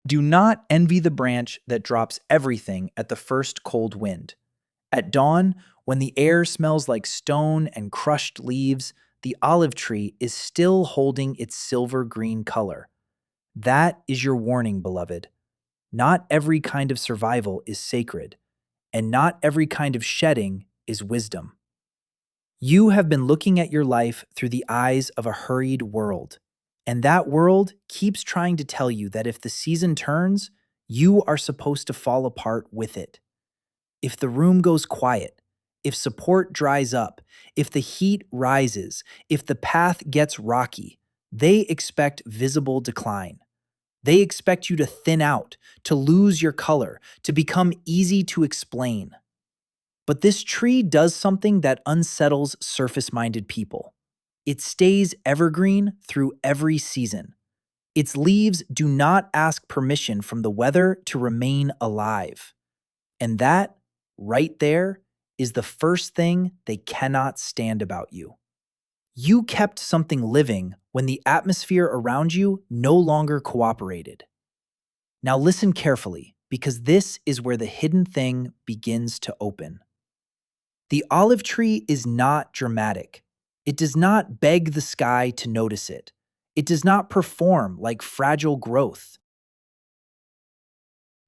Do not envy the branch that drops everything at the first cold wind. At dawn, when the air smells like stone and crushed leaves, the olive tree is still holding its silver green color. That is your warning, beloved. Not every kind of survival is sacred, and not every kind of shedding is wisdom. You have been looking at your life through the eyes of a hurried world, and that world keeps trying to tell you that if the season turns, you are supposed to fall apart with it. If the room goes quiet, if support dries up, if the heat rises, if the path gets rocky, they expect visible decline. They expect you to thin out, to lose your color, to become easy to explain. But this tree does something that unsettles surface-minded people. It stays evergreen through every season. Its leaves do not ask permission from the weather to remain alive. And that, right there, is the first thing they cannot stand about you. You kept something living when the atmosphere around you no longer cooperated. Now listen carefully, because this is where the hidden thing begins to open. The olive tree is not dramatic. It does not beg the sky to notice it. It does not perform like fragile growth.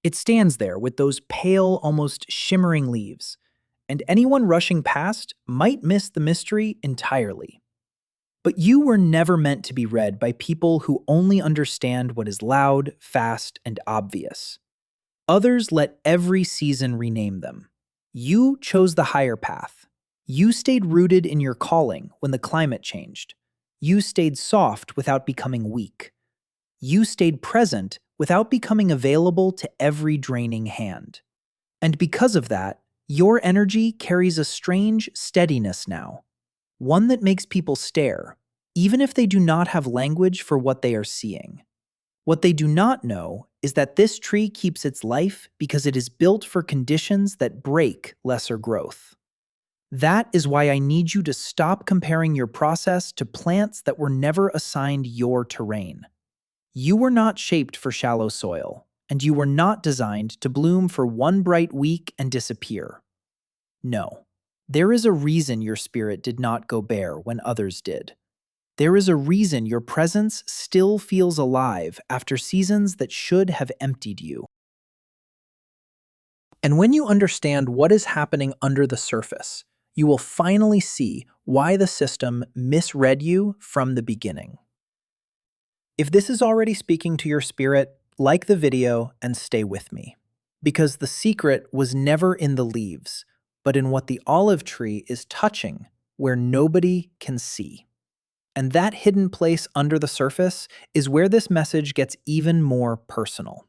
It stands there with those pale, almost shimmering leaves, and anyone rushing past might miss the mystery entirely. But you were never meant to be read by people who only understand what is loud, fast, and obvious. Others let every season rename them. You chose the higher path. You stayed rooted in your calling when the climate changed. You stayed soft without becoming weak. You stayed present without becoming available to every draining hand. And because of that, your energy carries a strange steadiness now, one that makes people stare, even if they do not have language for what they are seeing. What they do not know is that this tree keeps its life because it is built for conditions that break lesser growth. That is why I need you to stop comparing your process to plants that were never assigned your terrain. You were not shaped for shallow soil, and you were not designed to bloom for one bright week and disappear. No, there is a reason your spirit did not go bare when others did. There is a reason your presence still feels alive after seasons that should have emptied you. And when you understand what is happening under the surface, you will finally see why the system misread you from the beginning. If this is already speaking to your spirit, like the video and stay with me. Because the secret was never in the leaves, but in what the olive tree is touching where nobody can see. And that hidden place under the surface is where this message gets even more personal.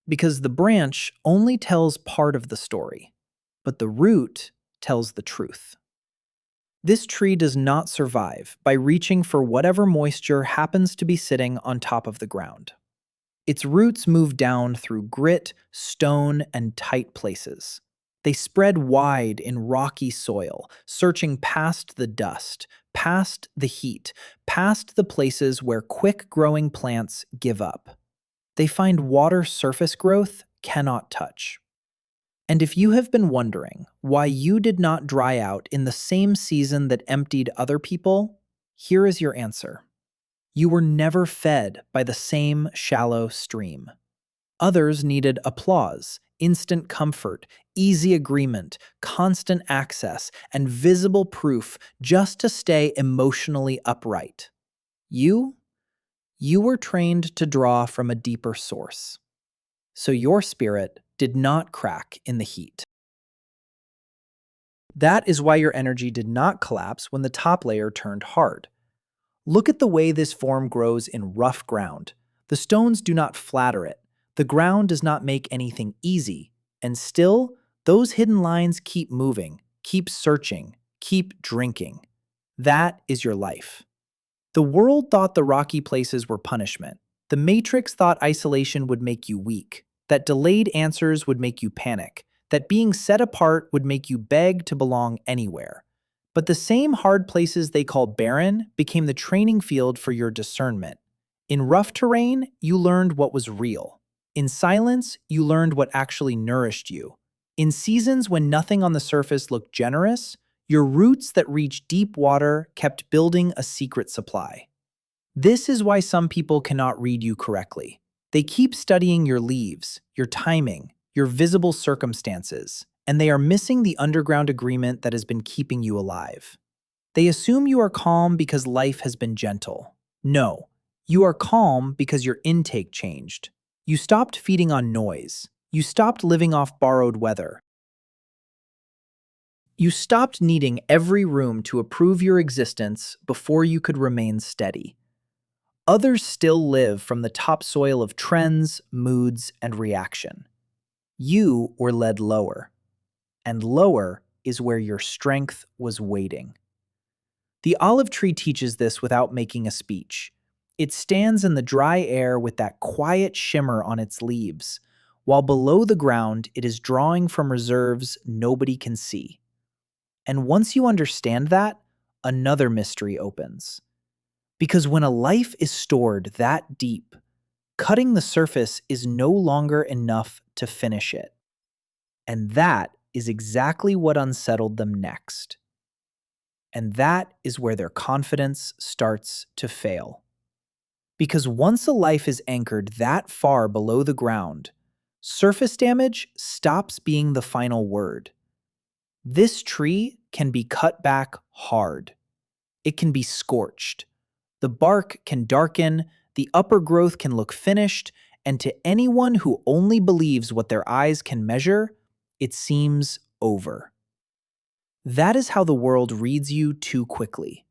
Because the branch only tells part of the story, but the root tells the truth. This tree does not survive by reaching for whatever moisture happens to be sitting on top of the ground. Its roots move down through grit, stone, and tight places. They spread wide in rocky soil, searching past the dust, past the heat, past the places where quick-growing plants give up. They find water surface growth cannot touch. And if you have been wondering why you did not dry out in the same season that emptied other people, here is your answer. You were never fed by the same shallow stream. Others needed applause, instant comfort, easy agreement, constant access, and visible proof just to stay emotionally upright. You were trained to draw from a deeper source. So your spirit did not crack in the heat. That is why your energy did not collapse when the top layer turned hard. Look at the way this form grows in rough ground. The stones do not flatter it. The ground does not make anything easy. And still, those hidden lines keep moving, keep searching, keep drinking. That is your life. The world thought the rocky places were punishment. The Matrix thought isolation would make you weak, that delayed answers would make you panic, that being set apart would make you beg to belong anywhere. But the same hard places they call barren became the training field for your discernment. In rough terrain, you learned what was real. In silence, you learned what actually nourished you. In seasons when nothing on the surface looked generous, your roots that reached deep water kept building a secret supply. This is why some people cannot read you correctly. They keep studying your leaves, your timing, your visible circumstances, and they are missing the underground agreement that has been keeping you alive. They assume you are calm because life has been gentle. No, you are calm because your intake changed. You stopped feeding on noise. You stopped living off borrowed weather. You stopped needing every room to approve your existence before you could remain steady. Others still live from the topsoil of trends, moods, and reaction. You were led lower, and lower is where your strength was waiting. The olive tree teaches this without making a speech. It stands in the dry air with that quiet shimmer on its leaves, while below the ground it is drawing from reserves nobody can see. And once you understand that, another mystery opens. Because when a life is stored that deep, cutting the surface is no longer enough to finish it. And that is exactly what unsettled them next. And that is where their confidence starts to fail. Because once a life is anchored that far below the ground, surface damage stops being the final word. This tree can be cut back hard. It can be scorched. The bark can darken, the upper growth can look finished, and to anyone who only believes what their eyes can measure, it seems over. That is how the world reads you too quickly.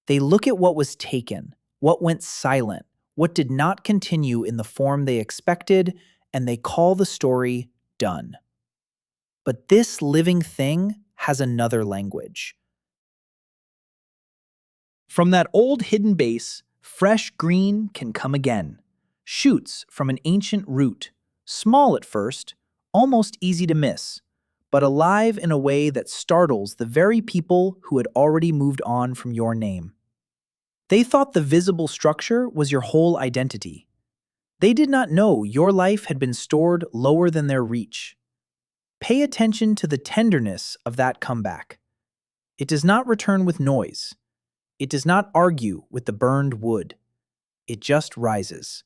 They look at what was taken, what went silent, what did not continue in the form they expected, and they call the story done. But this living thing has another language. From that old hidden base, fresh green can come again. Shoots from an ancient root, small at first, almost easy to miss, but alive in a way that startles the very people who had already moved on from your name. They thought the visible structure was your whole identity. They did not know your life had been stored lower than their reach. Pay attention to the tenderness of that comeback. It does not return with noise. It does not argue with the burned wood. It just rises.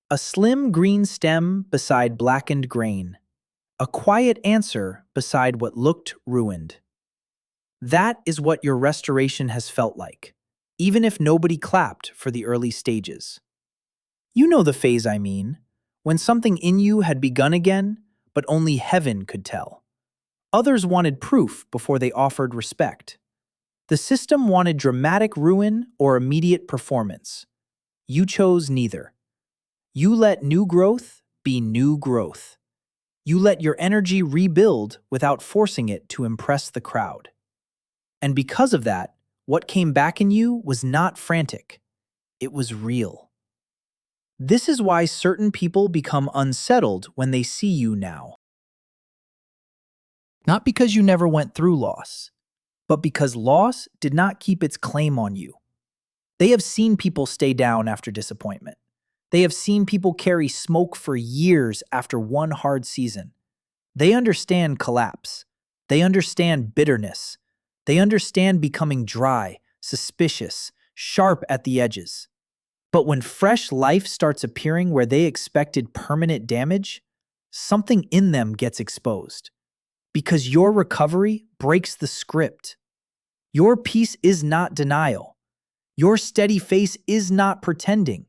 A slim green stem beside blackened grain. A quiet answer beside what looked ruined. That is what your restoration has felt like, even if nobody clapped for the early stages. You know the phase I mean, when something in you had begun again, but only heaven could tell. Others wanted proof before they offered respect. The system wanted dramatic ruin or immediate performance. You chose neither. You let new growth be new growth. You let your energy rebuild without forcing it to impress the crowd. And because of that, what came back in you was not frantic. It was real. This is why certain people become unsettled when they see you now. Not because you never went through loss, but because loss did not keep its claim on you. They have seen people stay down after disappointment. They have seen people carry smoke for years after one hard season. They understand collapse. They understand bitterness. They understand becoming dry, suspicious, sharp at the edges. But when fresh life starts appearing where they expected permanent damage, something in them gets exposed. Because your recovery breaks the script. Your peace is not denial. Your steady face is not pretending.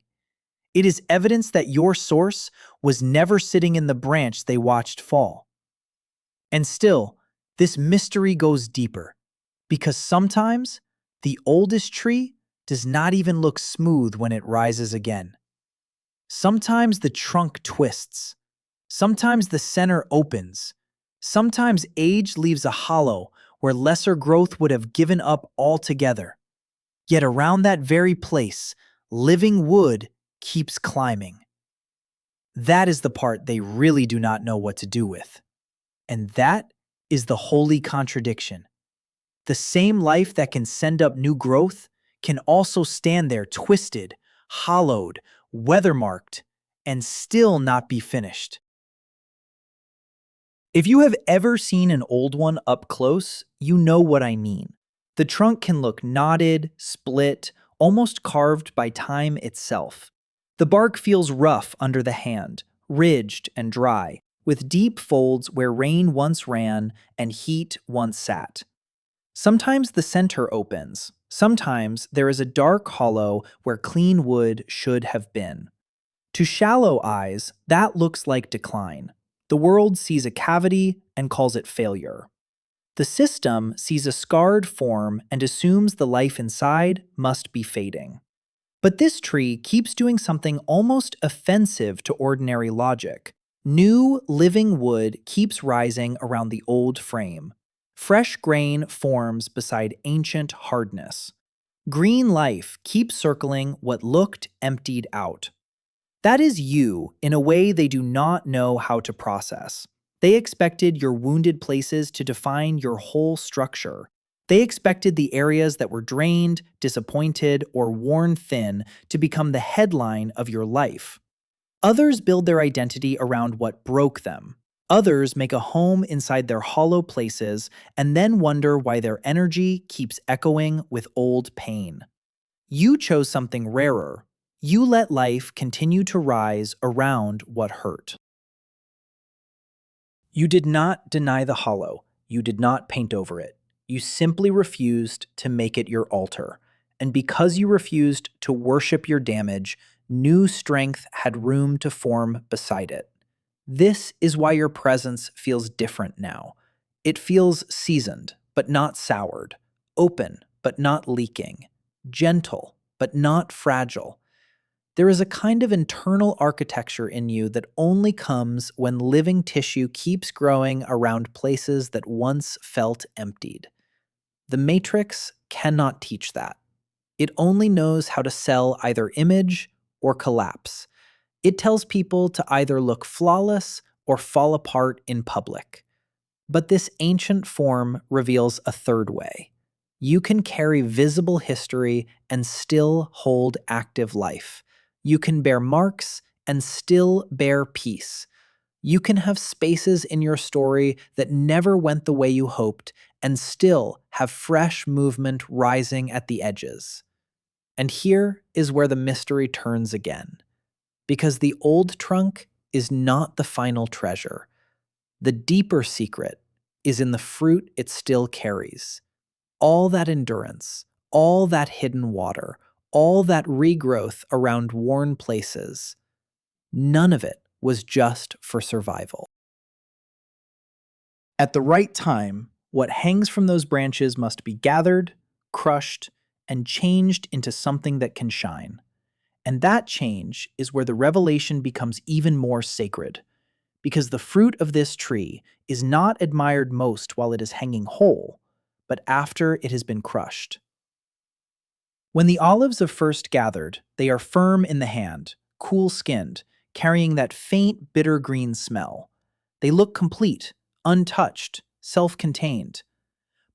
It is evidence that your source was never sitting in the branch they watched fall. And still, this mystery goes deeper, because sometimes the oldest tree does not even look smooth when it rises again. Sometimes the trunk twists. Sometimes the center opens. Sometimes age leaves a hollow where lesser growth would have given up altogether. Yet around that very place, living wood keeps climbing. That is the part they really do not know what to do with. And that is the holy contradiction. The same life that can send up new growth can also stand there twisted, hollowed, weather-marked, and still not be finished. If you have ever seen an old one up close, you know what I mean. The trunk can look knotted, split, almost carved by time itself. The bark feels rough under the hand, ridged and dry, with deep folds where rain once ran and heat once sat. Sometimes the center opens. Sometimes there is a dark hollow where clean wood should have been. To shallow eyes, that looks like decline. The world sees a cavity and calls it failure. The system sees a scarred form and assumes the life inside must be fading. But this tree keeps doing something almost offensive to ordinary logic. New, living wood keeps rising around the old frame. Fresh grain forms beside ancient hardness. Green life keeps circling what looked emptied out. That is you in a way they do not know how to process. They expected your wounded places to define your whole structure. They expected the areas that were drained, disappointed, or worn thin to become the headline of your life. Others build their identity around what broke them. Others make a home inside their hollow places and then wonder why their energy keeps echoing with old pain. You chose something rarer. You let life continue to rise around what hurt. You did not deny the hollow. You did not paint over it. You simply refused to make it your altar. And because you refused to worship your damage, new strength had room to form beside it. This is why your presence feels different now. It feels seasoned, but not soured, open, but not leaking, gentle, but not fragile. There is a kind of internal architecture in you that only comes when living tissue keeps growing around places that once felt emptied. The Matrix cannot teach that. It only knows how to sell either image or collapse. It tells people to either look flawless or fall apart in public. But this ancient form reveals a third way. You can carry visible history and still hold active life. You can bear marks and still bear peace. You can have spaces in your story that never went the way you hoped and still have fresh movement rising at the edges. And here is where the mystery turns again. Because the old trunk is not the final treasure. The deeper secret is in the fruit it still carries. All that endurance, all that hidden water, all that regrowth around worn places, none of it was just for survival. At the right time, what hangs from those branches must be gathered, crushed, and changed into something that can shine. And that change is where the revelation becomes even more sacred, because the fruit of this tree is not admired most while it is hanging whole, but after it has been crushed. When the olives are first gathered, they are firm in the hand, cool-skinned, carrying that faint bitter green smell. They look complete, untouched, self-contained.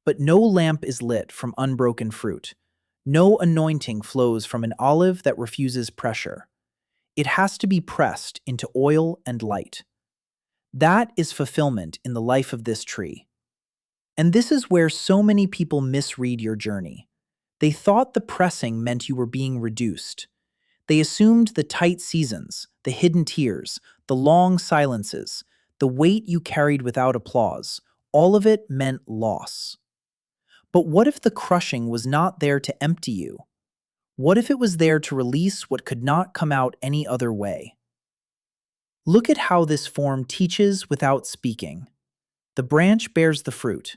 But no lamp is lit from unbroken fruit. No anointing flows from an olive that refuses pressure. It has to be pressed into oil and light. That is fulfillment in the life of this tree. And this is where so many people misread your journey. They thought the pressing meant you were being reduced. They assumed the tight seasons, the hidden tears, the long silences, the weight you carried without applause, all of it meant loss. But what if the crushing was not there to empty you? What if it was there to release what could not come out any other way? Look at how this form teaches without speaking. The branch bears the fruit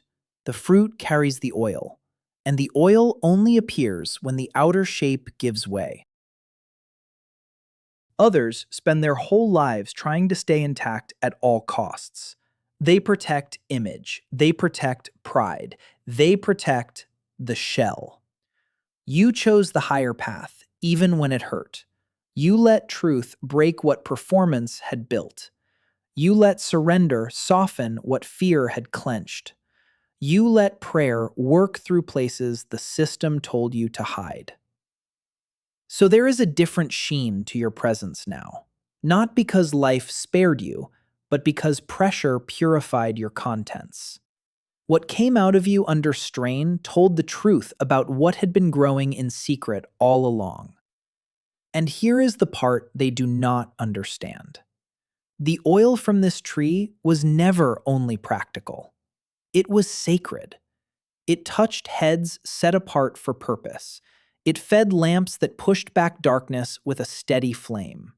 carries the oil, and the oil only appears when the outer shape gives way. Others spend their whole lives trying to stay intact at all costs. They protect image, they protect pride, they protect the shell. You chose the higher path, even when it hurt. You let truth break what performance had built. You let surrender soften what fear had clenched. You let prayer work through places the system told you to hide. So there is a different sheen to your presence now. Not because life spared you, but because pressure purified your contents. What came out of you under strain told the truth about what had been growing in secret all along. And here is the part they do not understand. The oil from this tree was never only practical. It was sacred. It touched heads set apart for purpose. It fed lamps that pushed back darkness with a steady flame.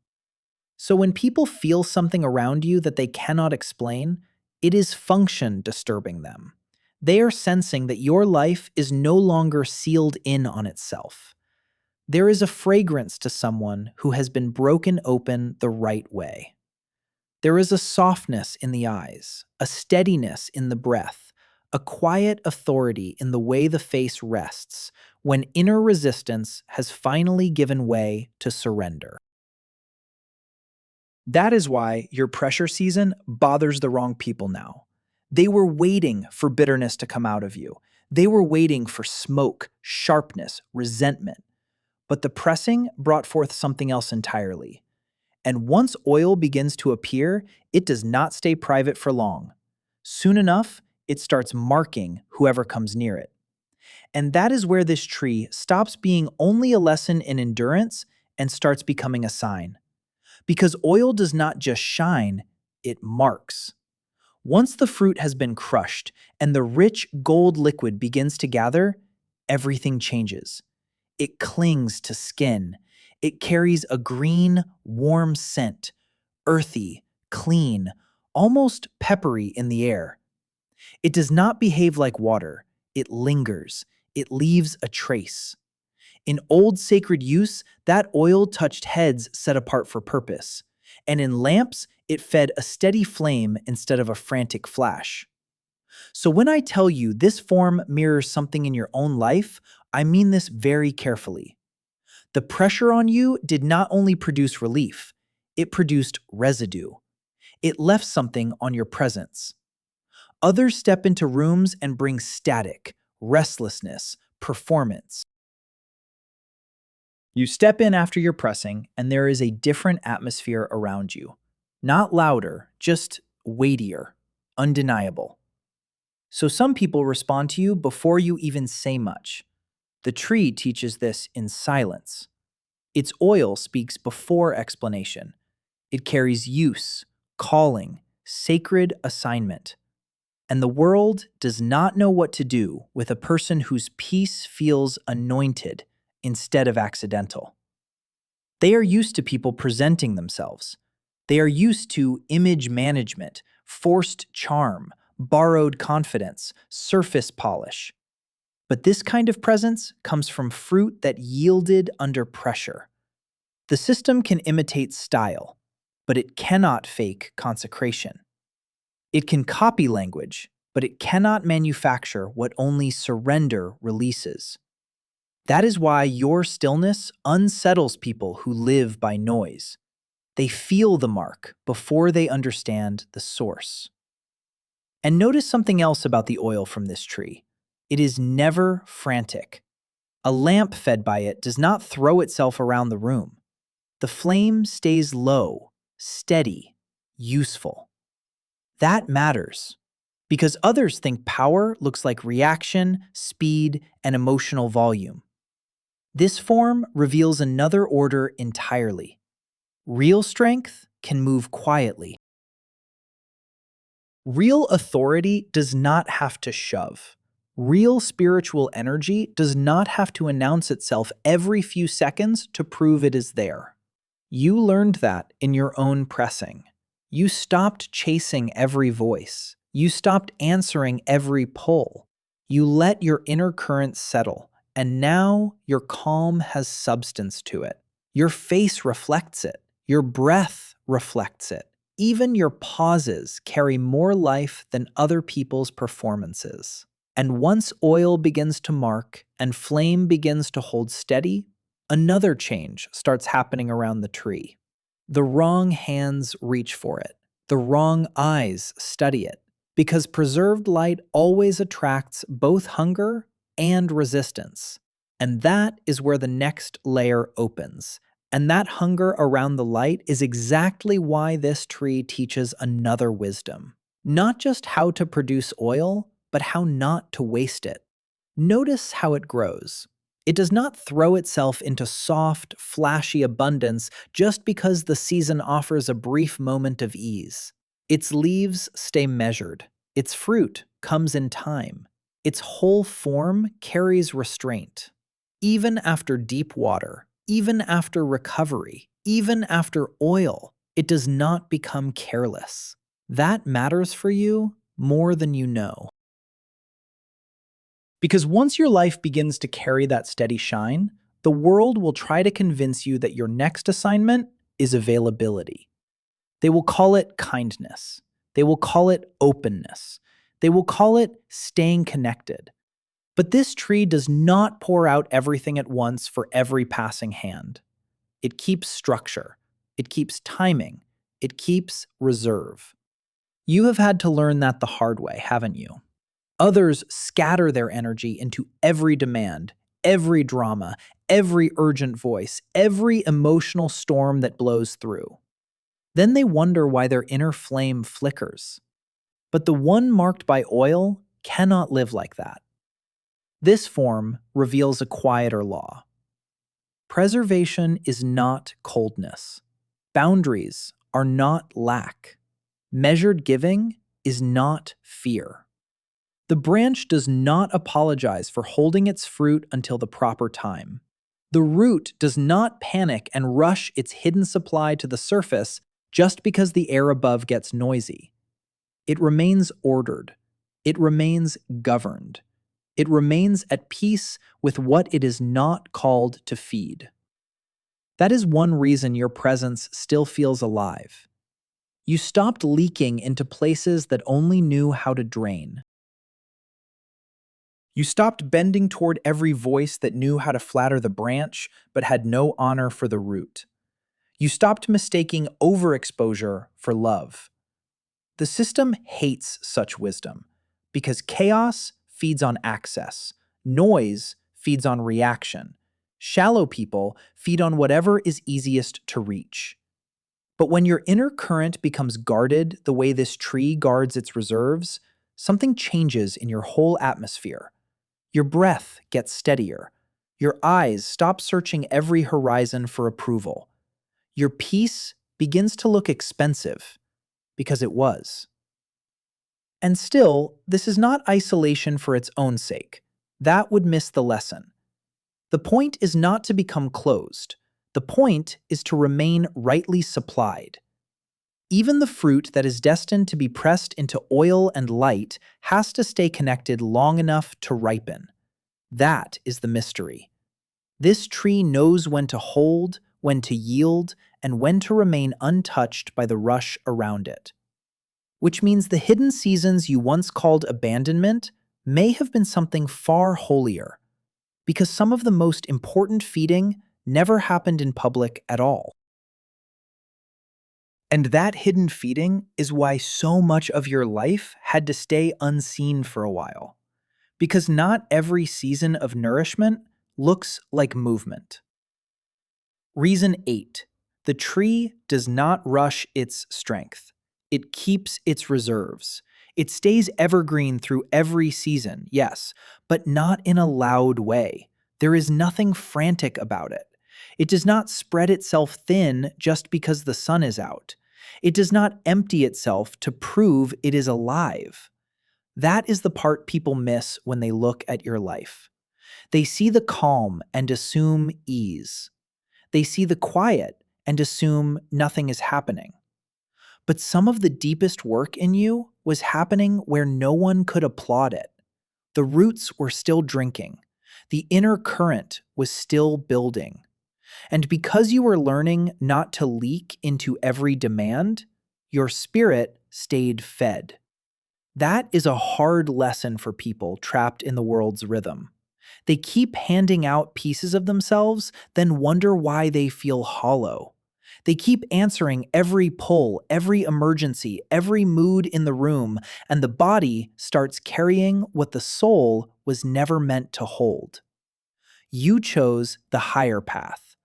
So when people feel something around you that they cannot explain, it is function disturbing them. They are sensing that your life is no longer sealed in on itself. There is a fragrance to someone who has been broken open the right way. There is a softness in the eyes, a steadiness in the breath, a quiet authority in the way the face rests when inner resistance has finally given way to surrender. That is why your pressure season bothers the wrong people now. They were waiting for bitterness to come out of you. They were waiting for smoke, sharpness, resentment. But the pressing brought forth something else entirely. And once oil begins to appear, it does not stay private for long. Soon enough, it starts marking whoever comes near it. And that is where this tree stops being only a lesson in endurance and starts becoming a sign. Because oil does not just shine, it marks. Once the fruit has been crushed and the rich gold liquid begins to gather, everything changes. It clings to skin. It carries a green, warm scent, earthy, clean, almost peppery in the air. It does not behave like water. It lingers. It leaves a trace. In old sacred use, that oil touched heads set apart for purpose. And in lamps, it fed a steady flame instead of a frantic flash. So when I tell you this form mirrors something in your own life, I mean this very carefully. The pressure on you did not only produce relief, it produced residue. It left something on your presence. Others step into rooms and bring static, restlessness, performance. You step in after your pressing, and there is a different atmosphere around you. Not louder, just weightier, undeniable. So some people respond to you before you even say much. The tree teaches this in silence. Its oil speaks before explanation. It carries use, calling, sacred assignment. And the world does not know what to do with a person whose peace feels anointed instead of accidental. They are used to people presenting themselves. They are used to image management, forced charm, borrowed confidence, surface polish. But this kind of presence comes from fruit that yielded under pressure. The system can imitate style, but it cannot fake consecration. It can copy language, but it cannot manufacture what only surrender releases. That is why your stillness unsettles people who live by noise. They feel the mark before they understand the source. And notice something else about the oil from this tree. It is never frantic. A lamp fed by it does not throw itself around the room. The flame stays low, steady, useful. That matters, because others think power looks like reaction, speed, and emotional volume. This form reveals another order entirely. Real strength can move quietly. Real authority does not have to shove. Real spiritual energy does not have to announce itself every few seconds to prove it is there. You learned that in your own pressing. You stopped chasing every voice. You stopped answering every pull. You let your inner current settle, and now your calm has substance to it. Your face reflects it. Your breath reflects it. Even your pauses carry more life than other people's performances. And once oil begins to mark and flame begins to hold steady, another change starts happening around the tree. The wrong hands reach for it. The wrong eyes study it. Because preserved light always attracts both hunger and resistance. And that is where the next layer opens. And that hunger around the light is exactly why this tree teaches another wisdom. Not just how to produce oil, but how not to waste it. Notice how it grows. It does not throw itself into soft, flashy abundance just because the season offers a brief moment of ease. Its leaves stay measured. Its fruit comes in time. Its whole form carries restraint. Even after deep water, even after recovery, even after oil, it does not become careless. That matters for you more than you know. Because once your life begins to carry that steady shine, the world will try to convince you that your next assignment is availability. They will call it kindness. They will call it openness. They will call it staying connected. But this tree does not pour out everything at once for every passing hand. It keeps structure. It keeps timing. It keeps reserve. You have had to learn that the hard way, haven't you? Others scatter their energy into every demand, every drama, every urgent voice, every emotional storm that blows through. Then they wonder why their inner flame flickers. But the one marked by oil cannot live like that. This form reveals a quieter law. Preservation is not coldness. Boundaries are not lack. Measured giving is not fear. The branch does not apologize for holding its fruit until the proper time. The root does not panic and rush its hidden supply to the surface just because the air above gets noisy. It remains ordered. It remains governed. It remains at peace with what it is not called to feed. That is one reason your presence still feels alive. You stopped leaking into places that only knew how to drain. You stopped bending toward every voice that knew how to flatter the branch but had no honor for the root. You stopped mistaking overexposure for love. The system hates such wisdom because chaos feeds on access, noise feeds on reaction, shallow people feed on whatever is easiest to reach. But when your inner current becomes guarded the way this tree guards its reserves, something changes in your whole atmosphere. Your breath gets steadier. Your eyes stop searching every horizon for approval. Your peace begins to look expensive, because it was. And still, this is not isolation for its own sake. That would miss the lesson. The point is not to become closed. The point is to remain rightly supplied. Even the fruit that is destined to be pressed into oil and light has to stay connected long enough to ripen. That is the mystery. This tree knows when to hold, when to yield, and when to remain untouched by the rush around it. Which means the hidden seasons you once called abandonment may have been something far holier, because some of the most important feeding never happened in public at all. And that hidden feeding is why so much of your life had to stay unseen for a while. Because not every season of nourishment looks like movement. Reason 8. The tree does not rush its strength. It keeps its reserves. It stays evergreen through every season, yes, but not in a loud way. There is nothing frantic about it. It does not spread itself thin just because the sun is out. It does not empty itself to prove it is alive. That is the part people miss when they look at your life. They see the calm and assume ease. They see the quiet and assume nothing is happening. But some of the deepest work in you was happening where no one could applaud it. The roots were still drinking. The inner current was still building. And because you were learning not to leak into every demand, your spirit stayed fed. That is a hard lesson for people trapped in the world's rhythm. They keep handing out pieces of themselves, then wonder why they feel hollow. They keep answering every pull, every emergency, every mood in the room, and the body starts carrying what the soul was never meant to hold. You chose the higher path.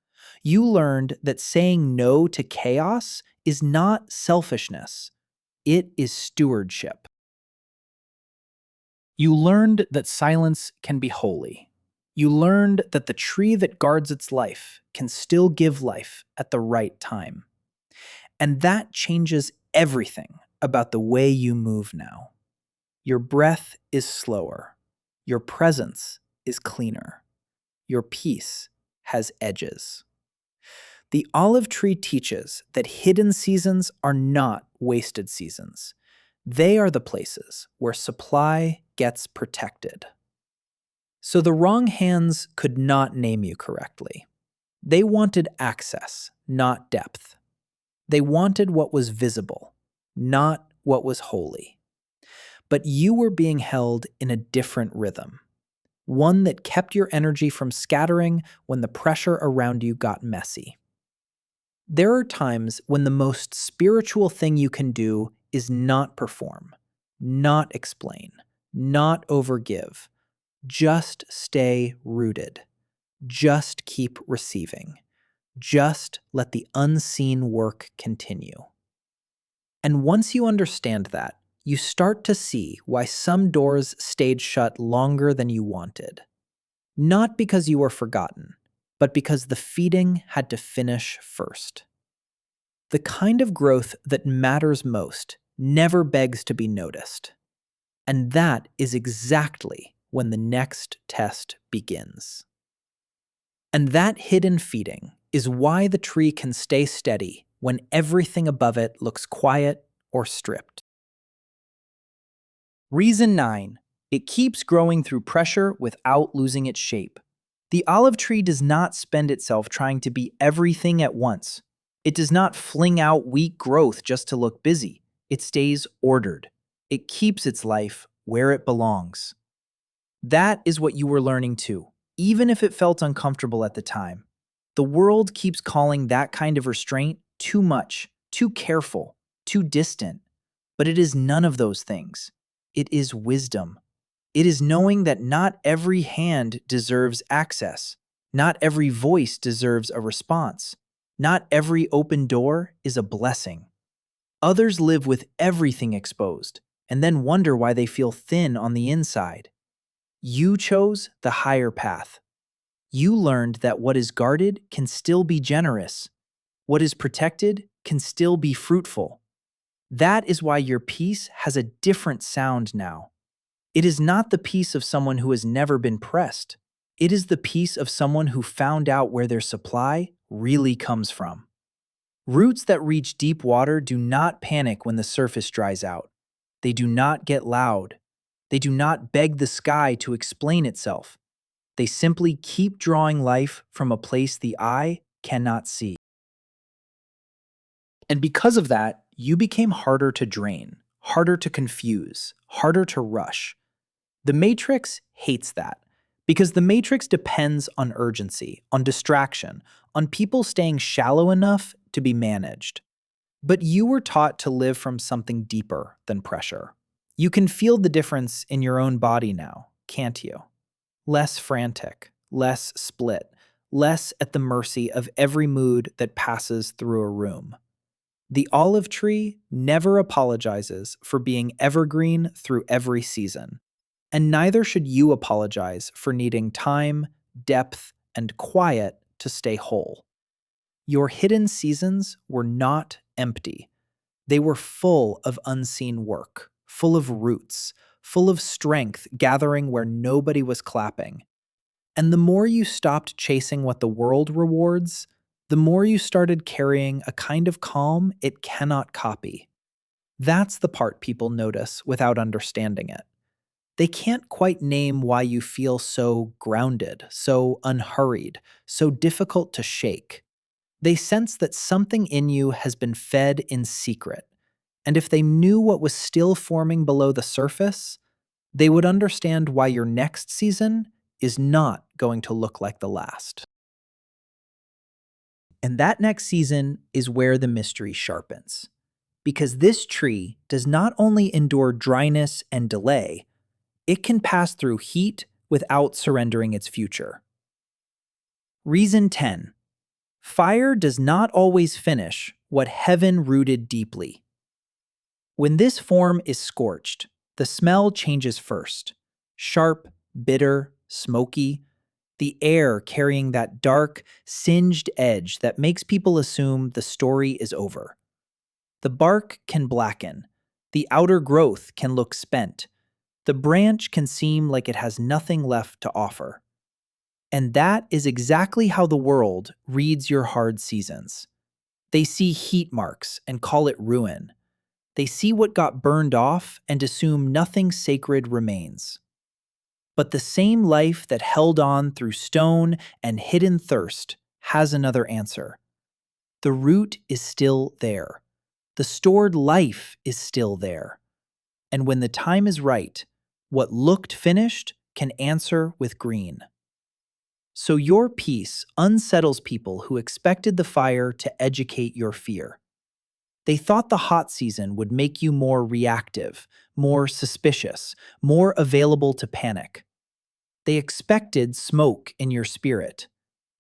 You learned that saying no to chaos is not selfishness, it is stewardship. You learned that silence can be holy. You learned that the tree that guards its life can still give life at the right time. And that changes everything about the way you move now. Your breath is slower. Your presence is cleaner. Your peace has edges. The olive tree teaches that hidden seasons are not wasted seasons. They are the places where supply gets protected. So the wrong hands could not name you correctly. They wanted access, not depth. They wanted what was visible, not what was holy. But you were being held in a different rhythm, one that kept your energy from scattering when the pressure around you got messy. There are times when the most spiritual thing you can do is not perform, not explain, not overgive. Just stay rooted. Just keep receiving. Just let the unseen work continue. And once you understand that, you start to see why some doors stayed shut longer than you wanted. Not because you were forgotten, but because the feeding had to finish first. The kind of growth that matters most never begs to be noticed. And that is exactly when the next test begins. And that hidden feeding is why the tree can stay steady when everything above it looks quiet or stripped. Reason 9. It keeps growing through pressure without losing its shape. The olive tree does not spend itself trying to be everything at once. It does not fling out weak growth just to look busy. It stays ordered. It keeps its life where it belongs. That is what you were learning too, even if it felt uncomfortable at the time. The world keeps calling that kind of restraint too much, too careful, too distant. But it is none of those things. It is wisdom. It is knowing that not every hand deserves access. Not every voice deserves a response. Not every open door is a blessing. Others live with everything exposed and then wonder why they feel thin on the inside. You chose the higher path. You learned that what is guarded can still be generous. What is protected can still be fruitful. That is why your peace has a different sound now. It is not the peace of someone who has never been pressed. It is the peace of someone who found out where their supply really comes from. Roots that reach deep water do not panic when the surface dries out. They do not get loud. They do not beg the sky to explain itself. They simply keep drawing life from a place the eye cannot see. And because of that, you became harder to drain, harder to confuse, harder to rush. The Matrix hates that because the Matrix depends on urgency, on distraction, on people staying shallow enough to be managed. But you were taught to live from something deeper than pressure. You can feel the difference in your own body now, can't you? Less frantic, less split, less at the mercy of every mood that passes through a room. The olive tree never apologizes for being evergreen through every season, and neither should you apologize for needing time, depth, and quiet to stay whole. Your hidden seasons were not empty. They were full of unseen work, full of roots, full of strength gathering where nobody was clapping. And the more you stopped chasing what the world rewards, the more you started carrying a kind of calm it cannot copy. That's the part people notice without understanding it. They can't quite name why you feel so grounded, so unhurried, so difficult to shake. They sense that something in you has been fed in secret, and if they knew what was still forming below the surface, they would understand why your next season is not going to look like the last. And that next season is where the mystery sharpens. Because this tree does not only endure dryness and delay, it can pass through heat without surrendering its future. Reason 10. Fire does not always finish what heaven rooted deeply. When this form is scorched, the smell changes first. Sharp, bitter, smoky, the air carrying that dark, singed edge that makes people assume the story is over. The bark can blacken. The outer growth can look spent. The branch can seem like it has nothing left to offer. And that is exactly how the world reads your hard seasons. They see heat marks and call it ruin. They see what got burned off and assume nothing sacred remains. But the same life that held on through stone and hidden thirst has another answer. The root is still there. The stored life is still there. And when the time is right, what looked finished can answer with green. So your peace unsettles people who expected the fire to educate your fear. They thought the hot season would make you more reactive, more suspicious, more available to panic. They expected smoke in your spirit.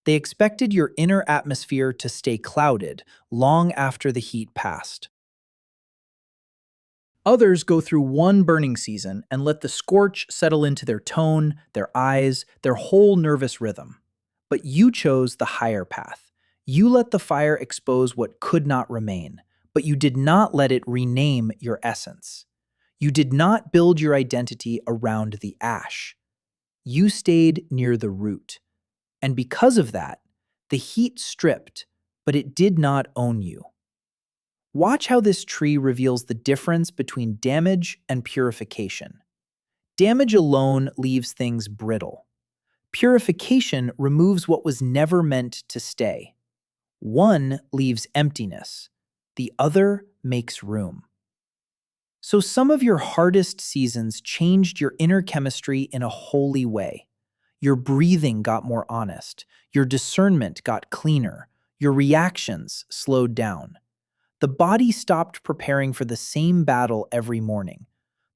They expected your inner atmosphere to stay clouded long after the heat passed. Others go through one burning season and let the scorch settle into their tone, their eyes, their whole nervous rhythm. But you chose the higher path. You let the fire expose what could not remain, but you did not let it rename your essence. You did not build your identity around the ash. You stayed near the root. And because of that, the heat stripped, but it did not own you. Watch how this tree reveals the difference between damage and purification. Damage alone leaves things brittle. Purification removes what was never meant to stay. One leaves emptiness. The other makes room. So some of your hardest seasons changed your inner chemistry in a holy way. Your breathing got more honest. Your discernment got cleaner. Your reactions slowed down. The body stopped preparing for the same battle every morning.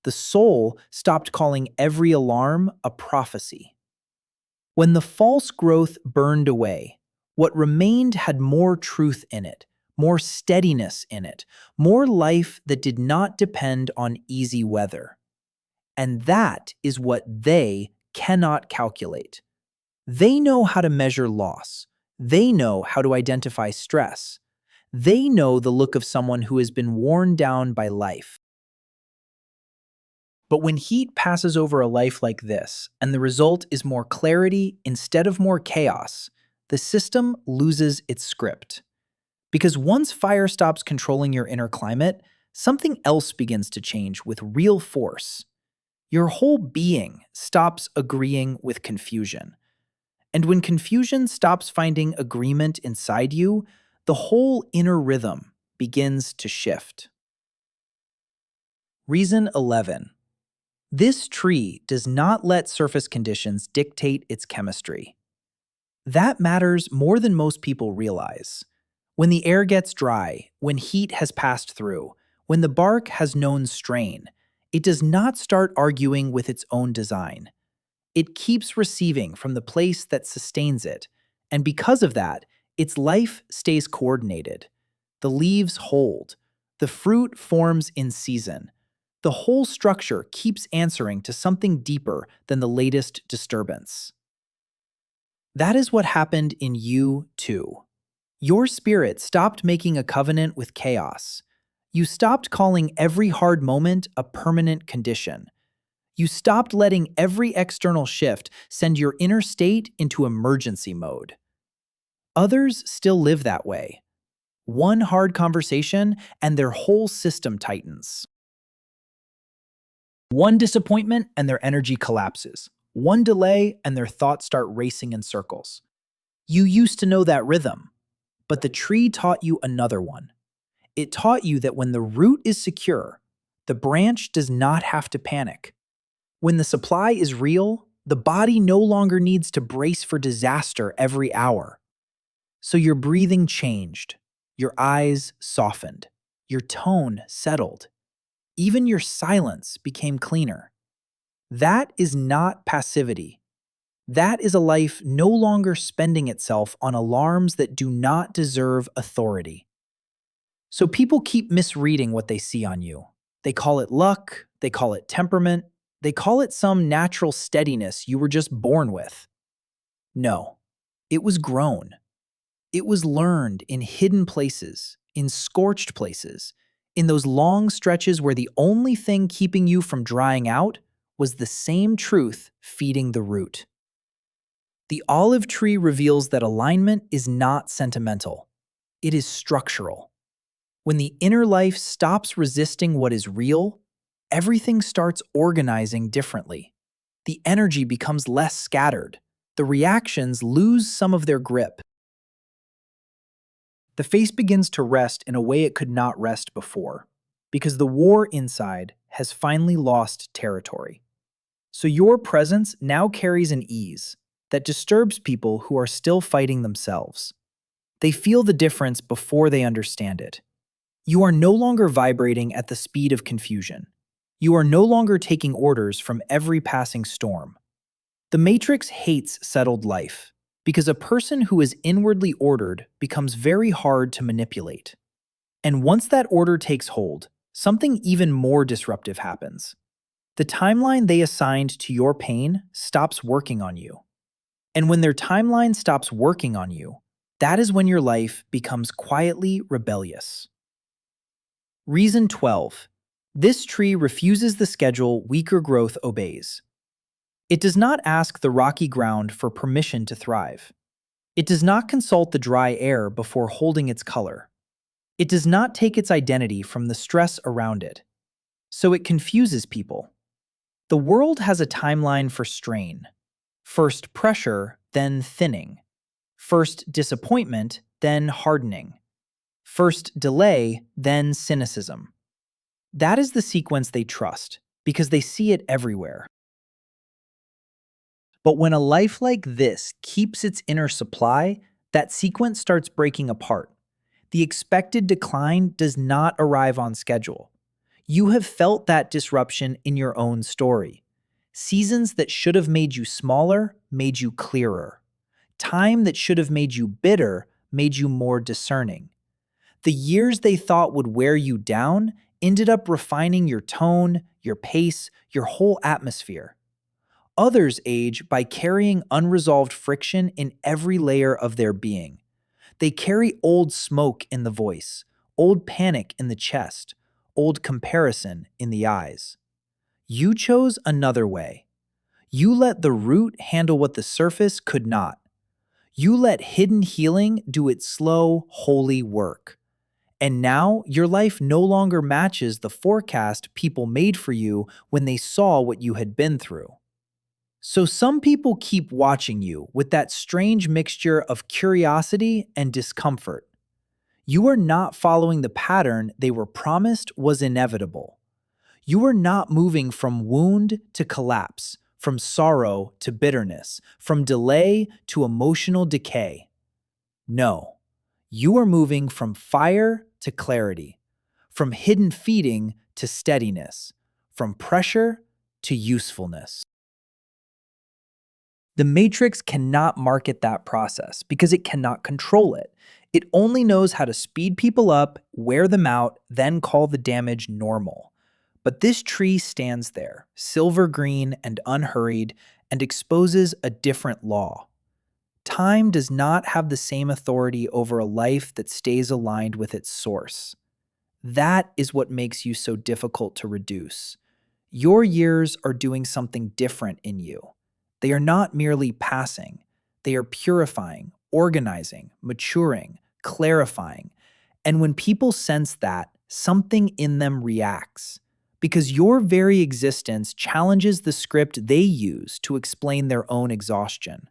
The soul stopped calling every alarm a prophecy. When the false growth burned away, what remained had more truth in it, more steadiness in it, more life that did not depend on easy weather. And that is what they cannot calculate. They know how to measure loss. They know how to identify stress. They know the look of someone who has been worn down by life. But when heat passes over a life like this, and the result is more clarity instead of more chaos, the system loses its script. Because once fire stops controlling your inner climate, something else begins to change with real force. Your whole being stops agreeing with confusion. And when confusion stops finding agreement inside you, the whole inner rhythm begins to shift. Reason 11. This tree does not let surface conditions dictate its chemistry. That matters more than most people realize. When the air gets dry, when heat has passed through, when the bark has known strain, it does not start arguing with its own design. It keeps receiving from the place that sustains it, and because of that, its life stays coordinated. The leaves hold. The fruit forms in season. The whole structure keeps answering to something deeper than the latest disturbance. That is what happened in you, too. Your spirit stopped making a covenant with chaos. You stopped calling every hard moment a permanent condition. You stopped letting every external shift send your inner state into emergency mode. Others still live that way. One hard conversation and their whole system tightens. One disappointment and their energy collapses. One delay and their thoughts start racing in circles. You used to know that rhythm, but the tree taught you another one. It taught you that when the root is secure, the branch does not have to panic. When the supply is real, the body no longer needs to brace for disaster every hour. So your breathing changed, your eyes softened, your tone settled. Even your silence became cleaner. That is not passivity. That is a life no longer spending itself on alarms that do not deserve authority. So people keep misreading what they see on you. They call it luck, they call it temperament, they call it some natural steadiness you were just born with. No, it was grown. It was learned in hidden places, in scorched places, in those long stretches where the only thing keeping you from drying out was the same truth feeding the root. The olive tree reveals that alignment is not sentimental, it is structural. When the inner life stops resisting what is real, everything starts organizing differently. The energy becomes less scattered. The reactions lose some of their grip. The face begins to rest in a way it could not rest before, because the war inside has finally lost territory. So your presence now carries an ease that disturbs people who are still fighting themselves. They feel the difference before they understand it. You are no longer vibrating at the speed of confusion. You are no longer taking orders from every passing storm. The Matrix hates settled life because a person who is inwardly ordered becomes very hard to manipulate. And once that order takes hold, something even more disruptive happens. The timeline they assigned to your pain stops working on you. And when their timeline stops working on you, that is when your life becomes quietly rebellious. Reason 12. This tree refuses the schedule weaker growth obeys. It does not ask the rocky ground for permission to thrive. It does not consult the dry air before holding its color. It does not take its identity from the stress around it. So it confuses people. The world has a timeline for strain. First pressure, then thinning. First disappointment, then hardening. First delay, then cynicism. That is the sequence they trust, because they see it everywhere. But when a life like this keeps its inner supply, that sequence starts breaking apart. The expected decline does not arrive on schedule. You have felt that disruption in your own story. Seasons that should have made you smaller made you clearer. Time that should have made you bitter made you more discerning. The years they thought would wear you down ended up refining your tone, your pace, your whole atmosphere. Others age by carrying unresolved friction in every layer of their being. They carry old smoke in the voice, old panic in the chest, old comparison in the eyes. You chose another way. You let the root handle what the surface could not. You let hidden healing do its slow, holy work. And now your life no longer matches the forecast people made for you when they saw what you had been through. So some people keep watching you with that strange mixture of curiosity and discomfort. You are not following the pattern they were promised was inevitable. You are not moving from wound to collapse, from sorrow to bitterness, from delay to emotional decay. No, you are moving from fire to clarity, from hidden feeding to steadiness, from pressure to usefulness. The Matrix cannot market that process because it cannot control it. It only knows how to speed people up, wear them out, then call the damage normal. But this tree stands there, silver green and unhurried, and exposes a different law. Time does not have the same authority over a life that stays aligned with its source. That is what makes you so difficult to reduce. Your years are doing something different in you. They are not merely passing. They are purifying, organizing, maturing, clarifying. And when people sense that, something in them reacts. Because your very existence challenges the script they use to explain their own exhaustion.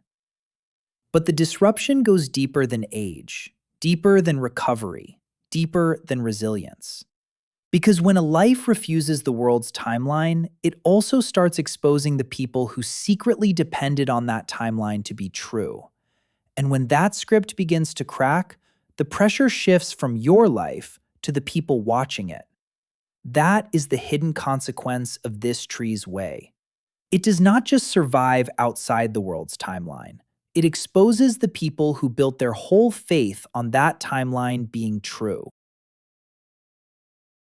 But the disruption goes deeper than age, deeper than recovery, deeper than resilience. Because when a life refuses the world's timeline, it also starts exposing the people who secretly depended on that timeline to be true. And when that script begins to crack, the pressure shifts from your life to the people watching it. That is the hidden consequence of this tree's way. It does not just survive outside the world's timeline. It exposes the people who built their whole faith on that timeline being true.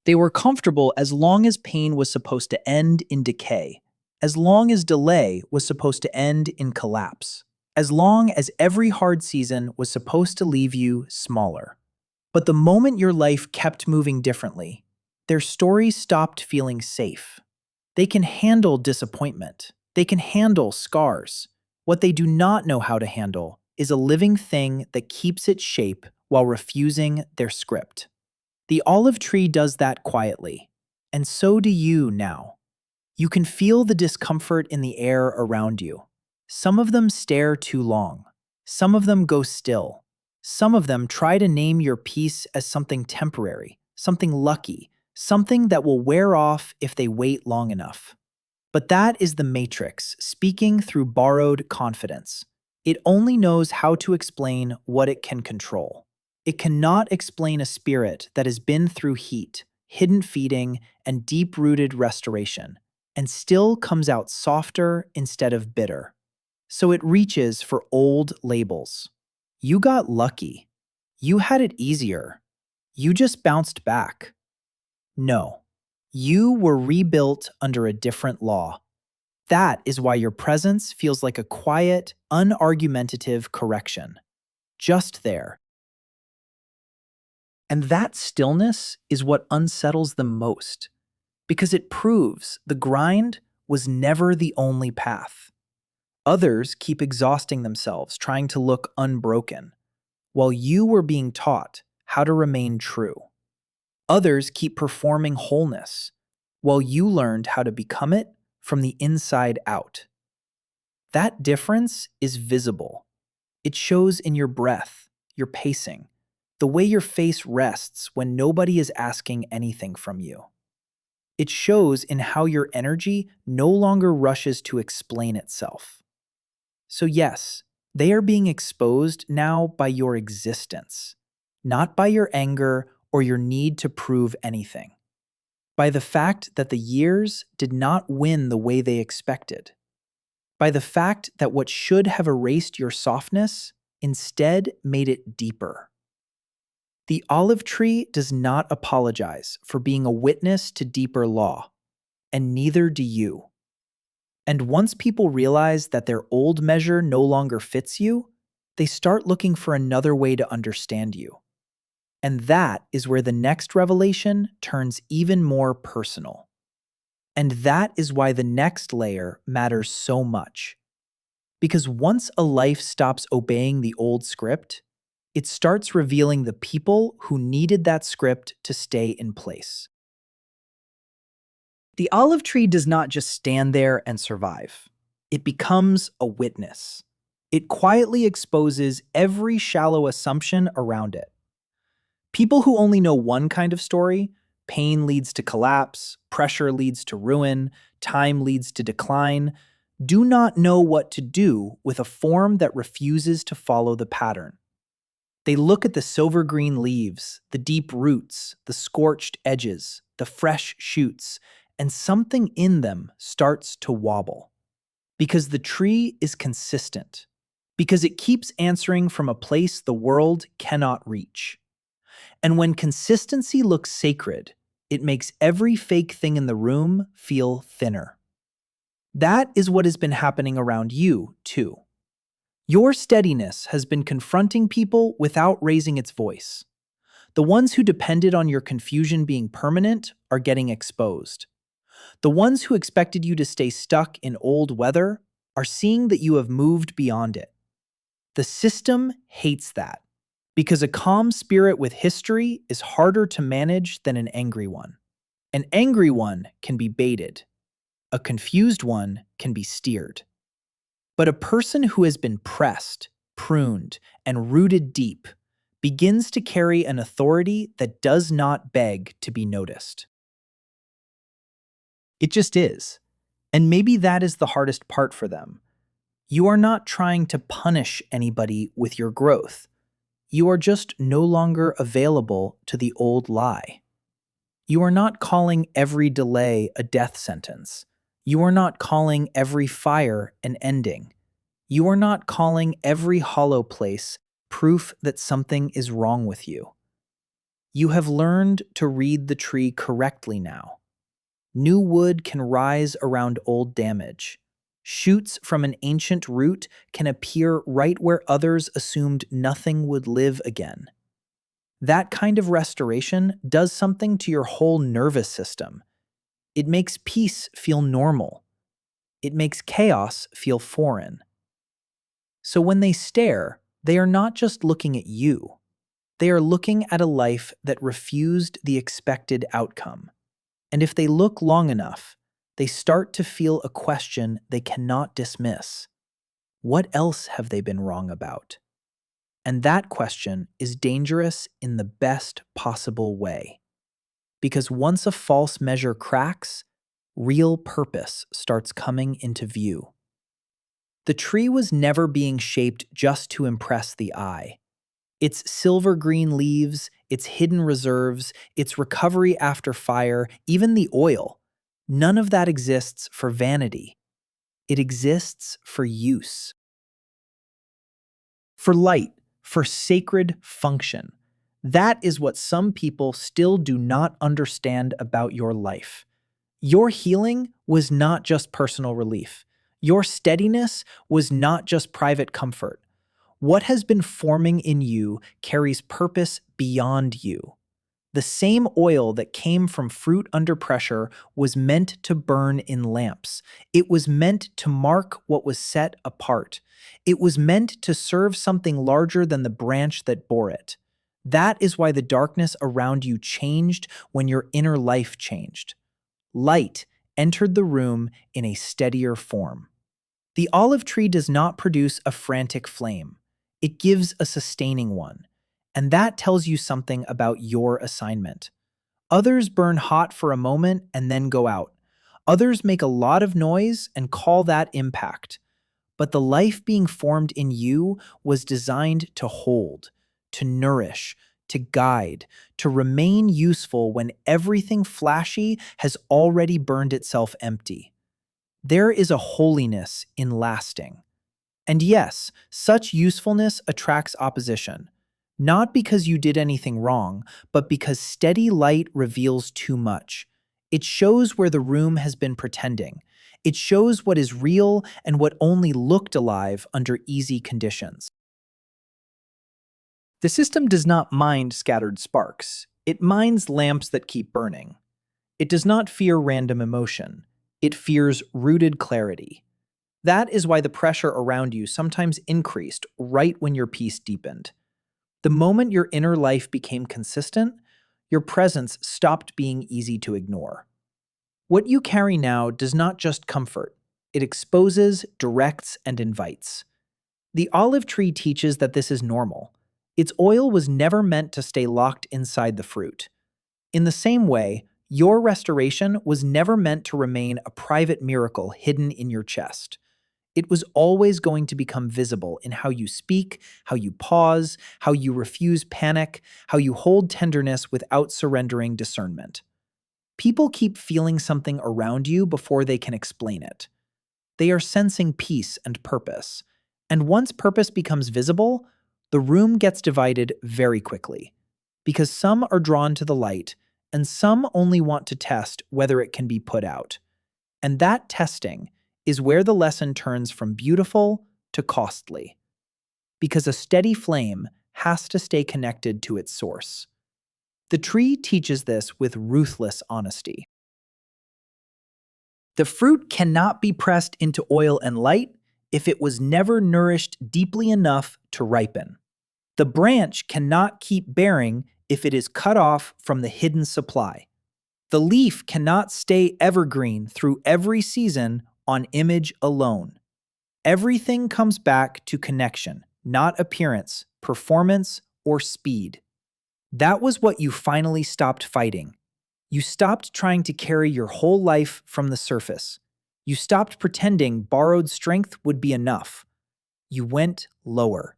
They were comfortable as long as pain was supposed to end in decay, as long as delay was supposed to end in collapse, as long as every hard season was supposed to leave you smaller. But the moment your life kept moving differently, their stories stopped feeling safe. They can handle disappointment. They can handle scars. What they do not know how to handle is a living thing that keeps its shape while refusing their script. The olive tree does that quietly, and so do you now. You can feel the discomfort in the air around you. Some of them stare too long. Some of them go still. Some of them try to name your peace as something temporary, something lucky, something that will wear off if they wait long enough. But that is the Matrix speaking through borrowed confidence. It only knows how to explain what it can control. It cannot explain a spirit that has been through heat, hidden feeding, and deep-rooted restoration, and still comes out softer instead of bitter. So it reaches for old labels. You got lucky. You had it easier. You just bounced back. No. You were rebuilt under a different law. That is why your presence feels like a quiet, unargumentative correction. Just there. And that stillness is what unsettles them most, because it proves the grind was never the only path. Others keep exhausting themselves trying to look unbroken, while you were being taught how to remain true. Others keep performing wholeness, while you learned how to become it from the inside out. That difference is visible. It shows in your breath, your pacing, the way your face rests when nobody is asking anything from you. It shows in how your energy no longer rushes to explain itself. So yes, they are being exposed now by your existence, not by your anger or your need to prove anything. By the fact that the years did not win the way they expected. By the fact that what should have erased your softness instead made it deeper. The olive tree does not apologize for being a witness to deeper law, and neither do you. And once people realize that their old measure no longer fits you, they start looking for another way to understand you. And that is where the next revelation turns even more personal. And that is why the next layer matters so much. Because once a life stops obeying the old script, it starts revealing the people who needed that script to stay in place. The olive tree does not just stand there and survive. It becomes a witness. It quietly exposes every shallow assumption around it. People who only know one kind of story, pain leads to collapse, pressure leads to ruin, time leads to decline, do not know what to do with a form that refuses to follow the pattern. They look at the silver-green leaves, the deep roots, the scorched edges, the fresh shoots, and something in them starts to wobble. Because the tree is consistent. Because it keeps answering from a place the world cannot reach. And when consistency looks sacred, it makes every fake thing in the room feel thinner. That is what has been happening around you, too. Your steadiness has been confronting people without raising its voice. The ones who depended on your confusion being permanent are getting exposed. The ones who expected you to stay stuck in old weather are seeing that you have moved beyond it. The system hates that, because a calm spirit with history is harder to manage than an angry one. An angry one can be baited. A confused one can be steered. But a person who has been pressed, pruned, and rooted deep begins to carry an authority that does not beg to be noticed. It just is. And maybe that is the hardest part for them. You are not trying to punish anybody with your growth. You are just no longer available to the old lie. You are not calling every delay a death sentence. You are not calling every fire an ending. You are not calling every hollow place proof that something is wrong with you. You have learned to read the tree correctly now. New wood can rise around old damage. Shoots from an ancient root can appear right where others assumed nothing would live again. That kind of restoration does something to your whole nervous system. It makes peace feel normal. It makes chaos feel foreign. So when they stare, they are not just looking at you. They are looking at a life that refused the expected outcome. And if they look long enough, they start to feel a question they cannot dismiss. What else have they been wrong about? And that question is dangerous in the best possible way. Because once a false measure cracks, real purpose starts coming into view. The tree was never being shaped just to impress the eye. Its silver green leaves, its hidden reserves, its recovery after fire, even the oil, none of that exists for vanity. It exists for use. For light, for sacred function. That is what some people still do not understand about your life. Your healing was not just personal relief. Your steadiness was not just private comfort. What has been forming in you carries purpose beyond you. The same oil that came from fruit under pressure was meant to burn in lamps. It was meant to mark what was set apart. It was meant to serve something larger than the branch that bore it. That is why the darkness around you changed when your inner life changed. Light entered the room in a steadier form. The olive tree does not produce a frantic flame. It gives a sustaining one. And that tells you something about your assignment. Others burn hot for a moment and then go out. Others make a lot of noise and call that impact. But the life being formed in you was designed to hold, to nourish, to guide, to remain useful when everything flashy has already burned itself empty. There is a holiness in lasting. And yes, such usefulness attracts opposition. Not because you did anything wrong, but because steady light reveals too much. It shows where the room has been pretending. It shows what is real and what only looked alive under easy conditions. The system does not mind scattered sparks. It minds lamps that keep burning. It does not fear random emotion. It fears rooted clarity. That is why the pressure around you sometimes increased right when your peace deepened. The moment your inner life became consistent, your presence stopped being easy to ignore. What you carry now does not just comfort, it exposes, directs, and invites. The olive tree teaches that this is normal. Its oil was never meant to stay locked inside the fruit. In the same way, your restoration was never meant to remain a private miracle hidden in your chest. It was always going to become visible in how you speak, how you pause, how you refuse panic, how you hold tenderness without surrendering discernment. People keep feeling something around you before they can explain it. They are sensing peace and purpose. And once purpose becomes visible, the room gets divided very quickly. Because some are drawn to the light, and some only want to test whether it can be put out. And that testing is where the lesson turns from beautiful to costly. Because a steady flame has to stay connected to its source. The tree teaches this with ruthless honesty. The fruit cannot be pressed into oil and light if it was never nourished deeply enough to ripen. The branch cannot keep bearing if it is cut off from the hidden supply. The leaf cannot stay evergreen through every season on image alone. Everything comes back to connection, not appearance, performance, or speed. That was what you finally stopped fighting. You stopped trying to carry your whole life from the surface. You stopped pretending borrowed strength would be enough. You went lower.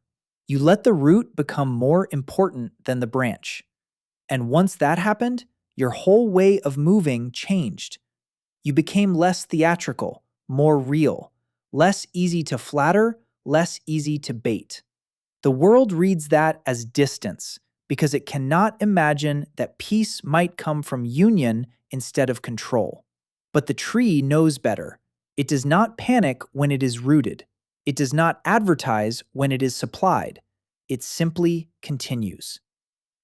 You let the root become more important than the branch. And once that happened, your whole way of moving changed. You became less theatrical, more real, less easy to flatter, less easy to bait. The world reads that as distance because it cannot imagine that peace might come from union instead of control. But the tree knows better. It does not panic when it is rooted. It does not advertise when it is supplied. It simply continues.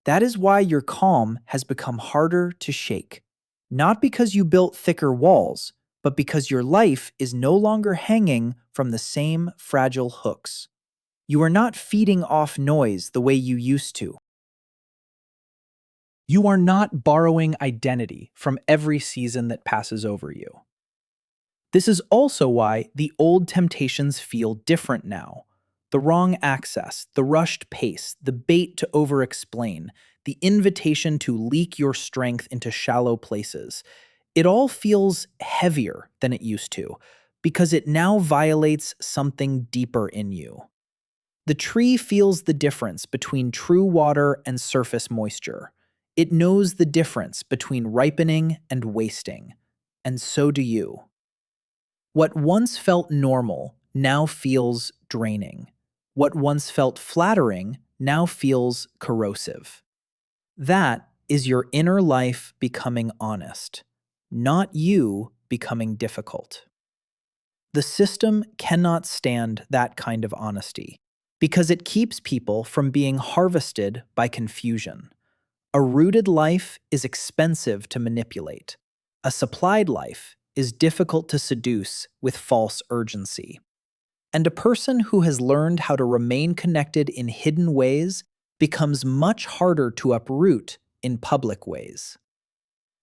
That is why your calm has become harder to shake. Not because you built thicker walls, but because your life is no longer hanging from the same fragile hooks. You are not feeding off noise the way you used to. You are not borrowing identity from every season that passes over you. This is also why the old temptations feel different now. The wrong access, the rushed pace, the bait to over-explain, the invitation to leak your strength into shallow places. It all feels heavier than it used to because it now violates something deeper in you. The tree feels the difference between true water and surface moisture. It knows the difference between ripening and wasting. And so do you. What once felt normal now feels draining. What once felt flattering now feels corrosive. That is your inner life becoming honest, not you becoming difficult. The system cannot stand that kind of honesty because it keeps people from being harvested by confusion. A rooted life is expensive to manipulate. A supplied life is difficult to seduce with false urgency. And a person who has learned how to remain connected in hidden ways becomes much harder to uproot in public ways.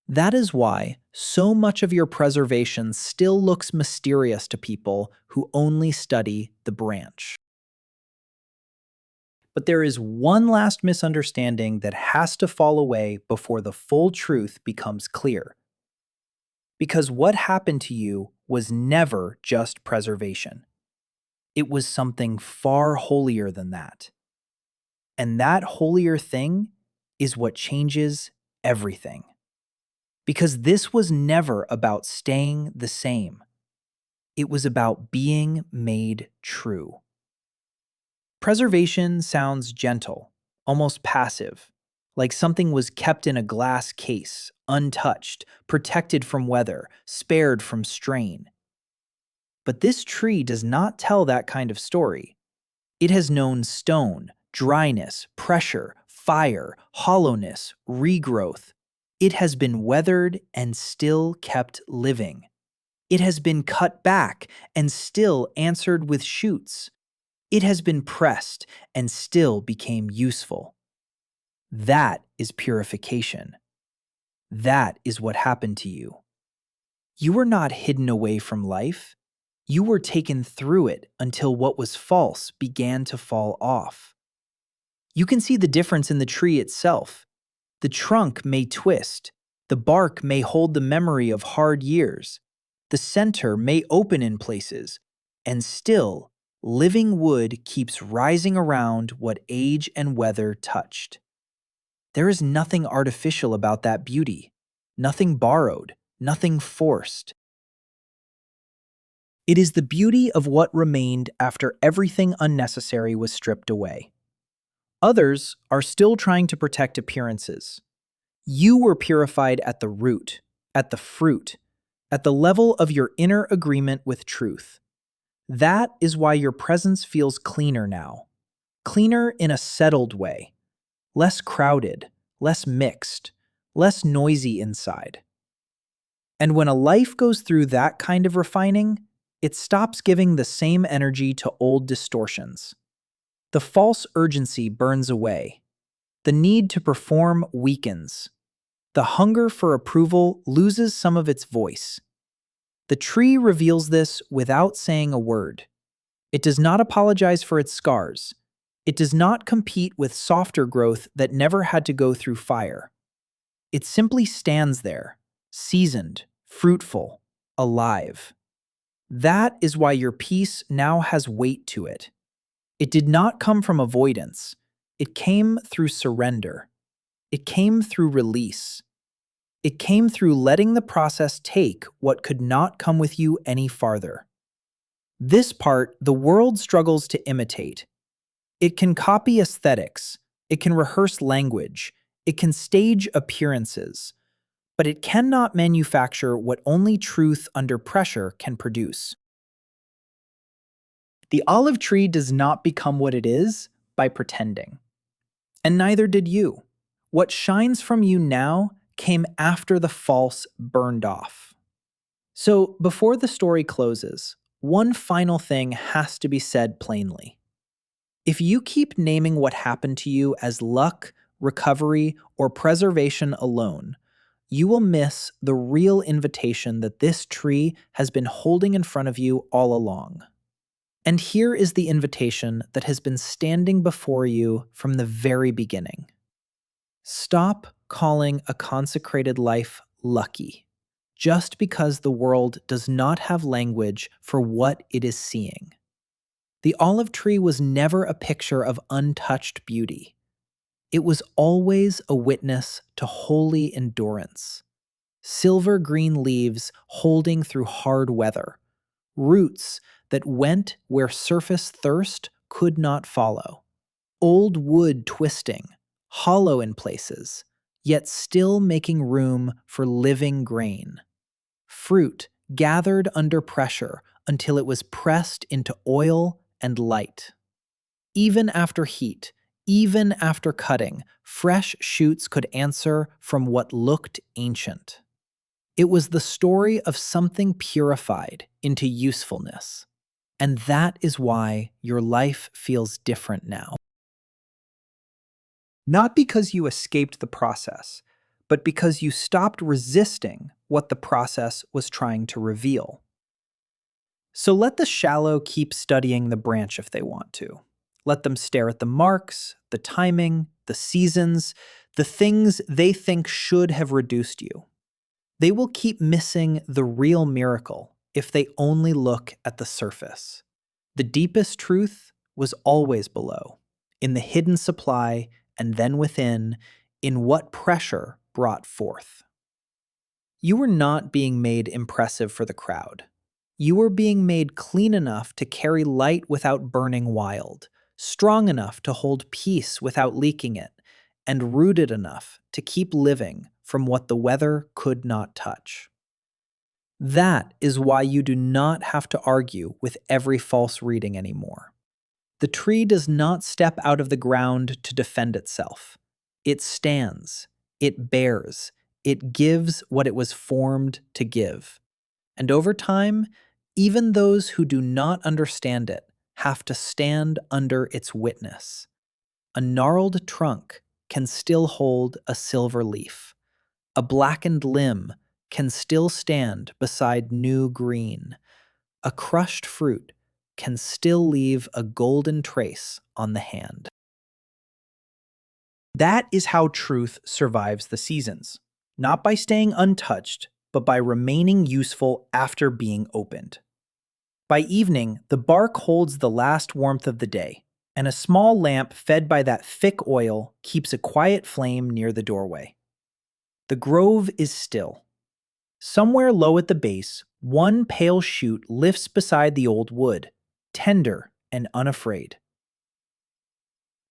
That is why so much of your preservation still looks mysterious to people who only study the branch. But there is one last misunderstanding that has to fall away before the full truth becomes clear. Because what happened to you was never just preservation. It was something far holier than that. And that holier thing is what changes everything. Because this was never about staying the same. It was about being made true. Preservation sounds gentle, almost passive, like something was kept in a glass case, untouched, protected from weather, spared from strain. But this tree does not tell that kind of story. It has known stone, dryness, pressure, fire, hollowness, regrowth. It has been weathered and still kept living. It has been cut back and still answered with shoots. It has been pressed and still became useful. That is purification. That is what happened to you. You were not hidden away from life. You were taken through it until what was false began to fall off. You can see the difference in the tree itself. The trunk may twist. The bark may hold the memory of hard years. The center may open in places. And still, living wood keeps rising around what age and weather touched. There is nothing artificial about that beauty, nothing borrowed, nothing forced. It is the beauty of what remained after everything unnecessary was stripped away. Others are still trying to protect appearances. You were purified at the root, at the fruit, at the level of your inner agreement with truth. That is why your presence feels cleaner now. Cleaner in a settled way. Less crowded, less mixed, less noisy inside. And when a life goes through that kind of refining, it stops giving the same energy to old distortions. The false urgency burns away. The need to perform weakens. The hunger for approval loses some of its voice. The tree reveals this without saying a word. It does not apologize for its scars. It does not compete with softer growth that never had to go through fire. It simply stands there, seasoned, fruitful, alive. That is why your peace now has weight to it. It did not come from avoidance. It came through surrender. It came through release. It came through letting the process take what could not come with you any farther. This part the world struggles to imitate. It can copy aesthetics, it can rehearse language, it can stage appearances, but it cannot manufacture what only truth under pressure can produce. The olive tree does not become what it is by pretending. And neither did you. What shines from you now came after the false burned off. So, before the story closes, one final thing has to be said plainly. If you keep naming what happened to you as luck, recovery, or preservation alone, you will miss the real invitation that this tree has been holding in front of you all along. And here is the invitation that has been standing before you from the very beginning. Stop calling a consecrated life lucky, just because the world does not have language for what it is seeing. The olive tree was never a picture of untouched beauty. It was always a witness to holy endurance. Silver green leaves holding through hard weather, roots that went where surface thirst could not follow, old wood twisting, hollow in places, yet still making room for living grain. Fruit gathered under pressure until it was pressed into oil and light. Even after heat, even after cutting, fresh shoots could answer from what looked ancient. It was the story of something purified into usefulness. And that is why your life feels different now. Not because you escaped the process, but because you stopped resisting what the process was trying to reveal. So let the shallow keep studying the branch if they want to. Let them stare at the marks, the timing, the seasons, the things they think should have reduced you. They will keep missing the real miracle if they only look at the surface. The deepest truth was always below, in the hidden supply, and then within, in what pressure brought forth. You were not being made impressive for the crowd. You were being made clean enough to carry light without burning wild, strong enough to hold peace without leaking it, and rooted enough to keep living from what the weather could not touch. That is why you do not have to argue with every false reading anymore. The tree does not step out of the ground to defend itself. It stands, it bears, it gives what it was formed to give. And over time, even those who do not understand it have to stand under its witness. A gnarled trunk can still hold a silver leaf. A blackened limb can still stand beside new green. A crushed fruit can still leave a golden trace on the hand. That is how truth survives the seasons, not by staying untouched, but by remaining useful after being opened. By evening, the bark holds the last warmth of the day, and a small lamp fed by that thick oil keeps a quiet flame near the doorway. The grove is still. Somewhere low at the base, one pale shoot lifts beside the old wood, tender and unafraid.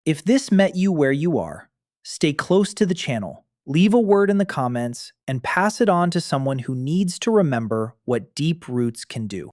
If this met you where you are, stay close to the channel, leave a word in the comments, and pass it on to someone who needs to remember what deep roots can do.